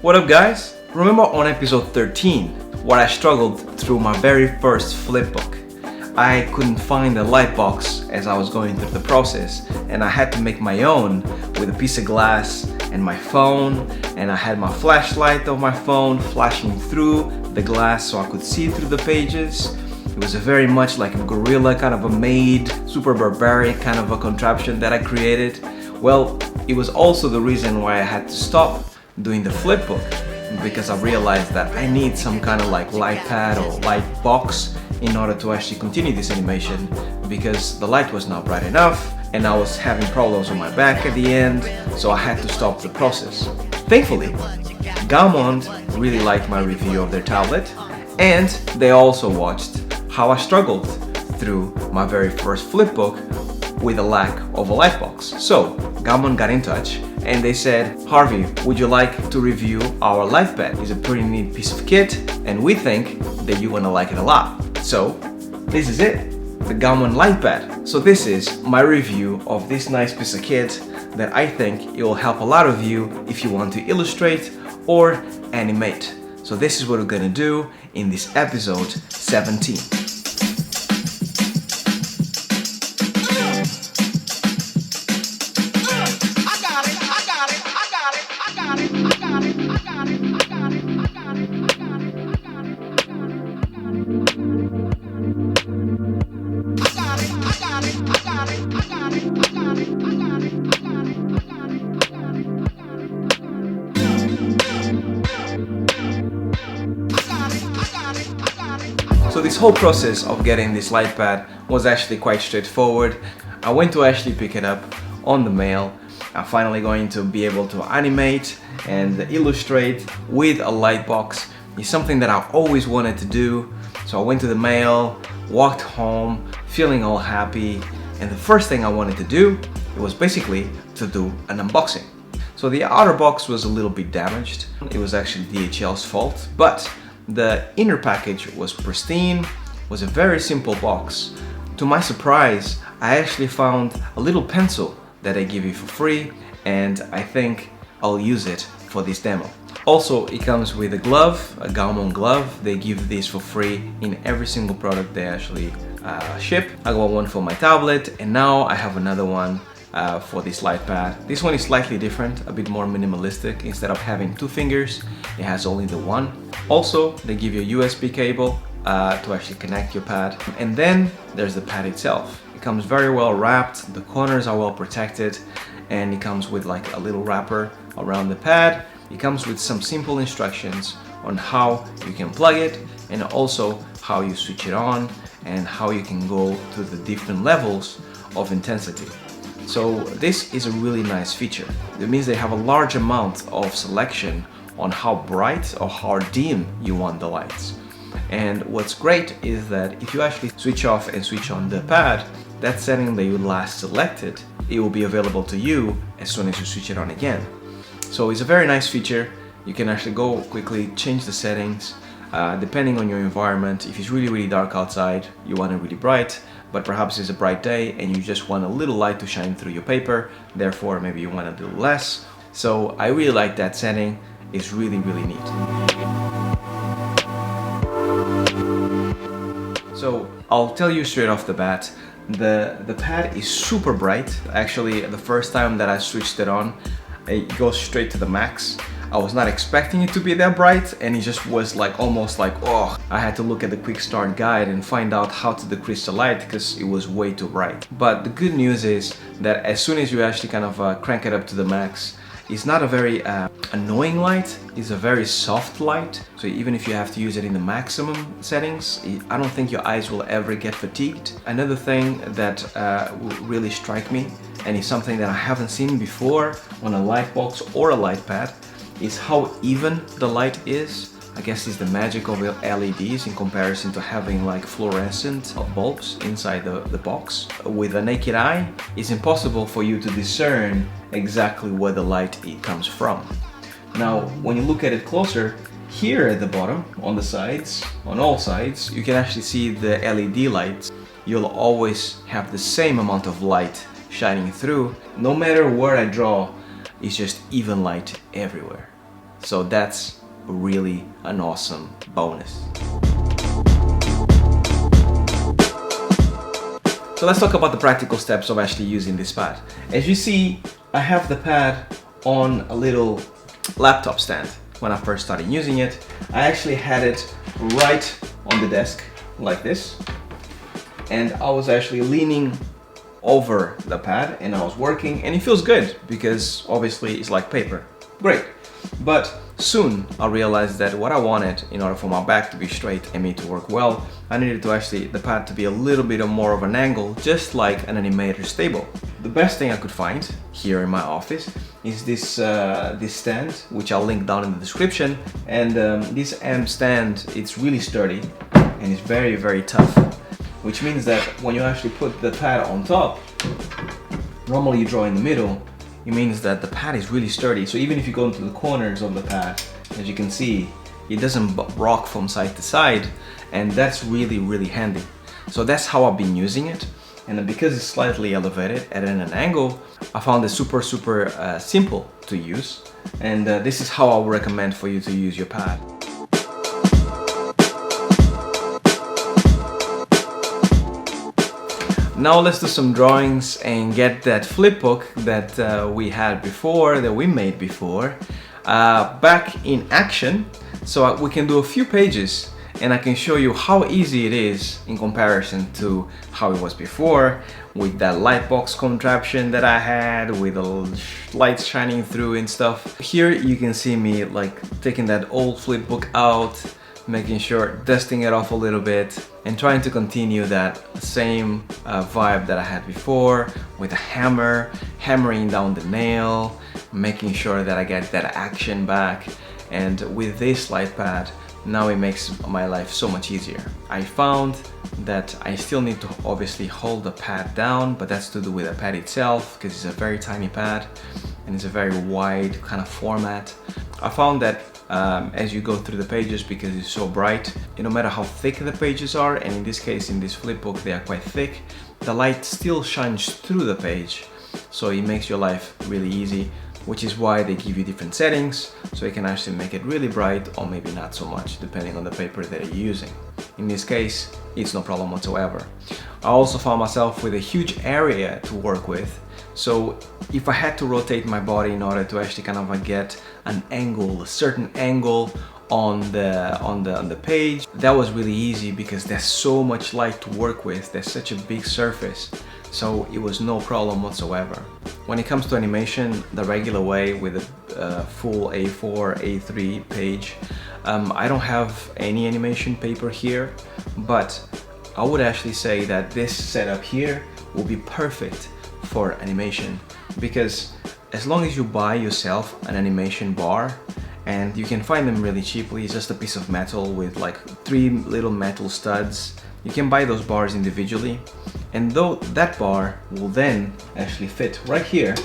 What up guys? Remember on episode 13 where I struggled through my very first flipbook? I couldn't find a light box as I was going through the process, and I had to make my own with a piece of glass and my phone, and I had my flashlight of my phone flashing through the glass so I could see through the pages. It was a very much like a gorilla kind of a made, super barbaric kind of a contraption that I created. Well, it was also the reason why I had to stop doing the flipbook, because I realized that I need some kind of like light pad or light box in order to actually continue this animation, because the light was not bright enough and I was having problems with my back at the end, so I had to stop the process. Thankfully, Gaomon really liked my review of their tablet, and they also watched how I struggled through my very first flipbook with a lack of a light box. So Gaomon got in touch and they said, Harvey, would you like to review our light pad? It's a pretty neat piece of kit and we think that you're gonna like it a lot. So this is it, the Gaomon light pad. So this is my review of this nice piece of kit that I think it will help a lot of you if you want to illustrate or animate. So this is what we're gonna do in this episode 17. So this whole process of getting this light pad was actually quite straightforward. I went to actually pick it up on the mail. I'm finally going to be able to animate and illustrate with a light box. It's something that I've always wanted to do. So I went to the mail, walked home, feeling all happy, and the first thing I wanted to do, it was basically to do an unboxing. So the outer box was a little bit damaged. It was actually DHL's fault, but the inner package was pristine, was a very simple box. To my surprise, I actually found a little pencil that they give you for free, and I think I'll use it for this demo. Also, it comes with a glove, a Gaomon glove. They give this for free in every single product they actually ship. I got one for my tablet, and now I have another one for this light pad. This one is slightly different, a bit more minimalistic. Instead of having two fingers, it has only the one. Also, they give you a USB cable to actually connect your pad. And then there's the pad itself. It comes very well wrapped, the corners are well protected, and it comes with like a little wrapper around the pad. It comes with some simple instructions on how you can plug it, and also how you switch it on, and how you can go to the different levels of intensity. So this is a really nice feature. It means they have a large amount of selection on how bright or how dim you want the lights. And what's great is that if you actually switch off and switch on the pad, that setting that you last selected, it will be available to you as soon as you switch it on again. So it's a very nice feature. You can actually go quickly, change the settings, depending on your environment. If it's really dark outside, you want it really bright, but perhaps it's a bright day and you just want a little light to shine through your paper, therefore maybe you want to do less. So I really like that setting. It's really neat. So I'll tell you straight off the bat, the pad is super bright. Actually, the first time that I switched it on, it goes straight to the max. I was not expecting it to be that bright, and it just was like almost like, oh, I had to look at the quick start guide and find out how to decrease the light because it was way too bright. But the good news is that as soon as you actually kind of crank it up to the max, it's not a very annoying light, it's a very soft light. So even if you have to use it in the maximum settings, I don't think your eyes will ever get fatigued. Another thing that will really strike me, and is something that I haven't seen before on a light box or a light pad, is how even the light is. I guess it's the magic of LEDs in comparison to having like fluorescent bulbs inside the box. With a naked eye, it's impossible for you to discern exactly where the light comes from. Now, when you look at it closer, here at the bottom, on the sides, on all sides, you can actually see the LED lights. You'll always have the same amount of light shining through. No matter where I draw, it's just even light everywhere. So that's really an awesome bonus. So let's talk about the practical steps of actually using this pad. As you see, I have the pad on a little laptop stand. When I first started using it, I actually had it right on the desk like this, and I was actually leaning over the pad and I was working, and it feels good because obviously it's like paper. Great. But soon I realized that what I wanted in order for my back to be straight and me to work well, I needed to actually the pad to be a little bit more of an angle, just like an Animators table. The best thing I could find here in my office is this this stand, which I'll link down in the description. And this amp stand, it's really sturdy and it's very tough, which means that when you actually put the pad on top, normally you draw in the middle, it means that the pad is really sturdy. So even if you go into the corners of the pad, as you can see, it doesn't rock from side to side, and that's really handy. So that's how I've been using it. And because it's slightly elevated at an angle, I found it super simple to use. And this is how I would recommend for you to use your pad. Now let's do some drawings and get that flip book that we had before, that we made before, back in action, so we can do a few pages and I can show you how easy it is in comparison to how it was before, with that light box contraption that I had, with the lights shining through and stuff. Here you can see me like taking that old flip book out, making sure, dusting it off a little bit, and trying to continue that same vibe that I had before, with a hammer, hammering down the nail, making sure that I get that action back. And with this light pad, now it makes my life so much easier. I found that I still need to obviously hold the pad down, but that's to do with the pad itself, because it's a very tiny pad and it's a very wide kind of format. I found that as you go through the pages, because it's so bright, no matter how thick the pages are, and in this case in this flip book they are quite thick, the light still shines through the page, so it makes your life really easy, which is why they give you different settings, so you can actually make it really bright or maybe not so much, depending on the paper that you're using. In this case, it's no problem whatsoever. I also found myself with a huge area to work with, so if I had to rotate my body in order to actually kind of get an angle, a certain angle on the page, that was really easy because there's so much light to work with, there's such a big surface, so it was no problem whatsoever. When it comes to animation the regular way with a full A4, A3 page, I don't have any animation paper here, but I would actually say that this setup here will be perfect for animation, because as long as you buy yourself an animation bar, and you can find them really cheaply, it's just a piece of metal with like 3 little metal studs. You can buy those bars individually, and though that bar will then actually fit right here,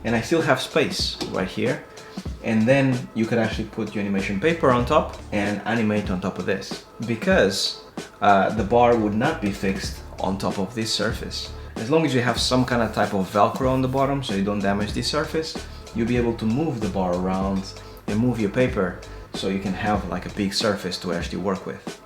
and I still have space right here, and then you could actually put your animation paper on top and animate on top of this, because the bar would not be fixed on top of this surface. As long as you have some kind of type of Velcro on the bottom so you don't damage this surface, you'll be able to move the bar around and move your paper so you can have like a big surface to actually work with.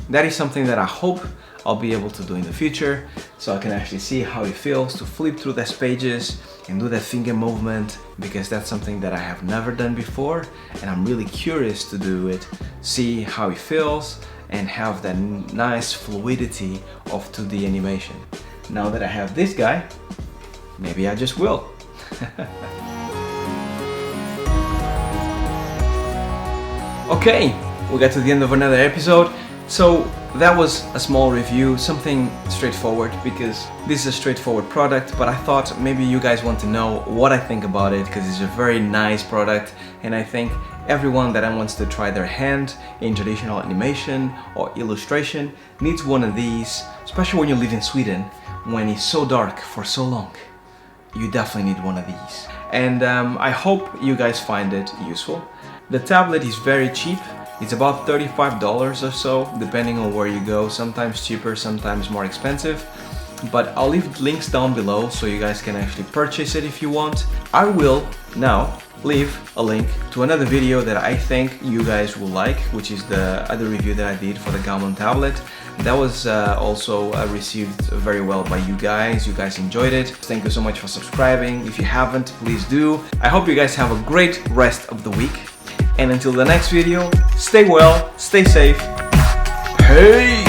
That is something that I hope I'll be able to do in the future, so I can actually see how it feels to flip through these pages and do that finger movement, because that's something that I have never done before and I'm really curious to do it, see how it feels and have that nice fluidity of 2D animation. Now that I have this guy, maybe I just will. Okay, we got to the end of another episode. So that was a small review, something straightforward, because this is a straightforward product, but I thought maybe you guys want to know what I think about it, because it's a very nice product, and I think everyone that wants to try their hand in traditional animation or illustration needs one of these, especially when you live in Sweden, when it's so dark for so long. You definitely need one of these. And I hope you guys find it useful. The tablet is very cheap. It's about $35 or so, depending on where you go, sometimes cheaper, sometimes more expensive. But I'll leave links down below so you guys can actually purchase it if you want. I will now leave a link to another video that I think you guys will like, which is the other review that I did for the Gaomon Tablet. That was also received very well by you guys. You guys enjoyed it. Thank you so much for subscribing. If you haven't, please do. I hope you guys have a great rest of the week. And until the next video, stay well, stay safe. Peace!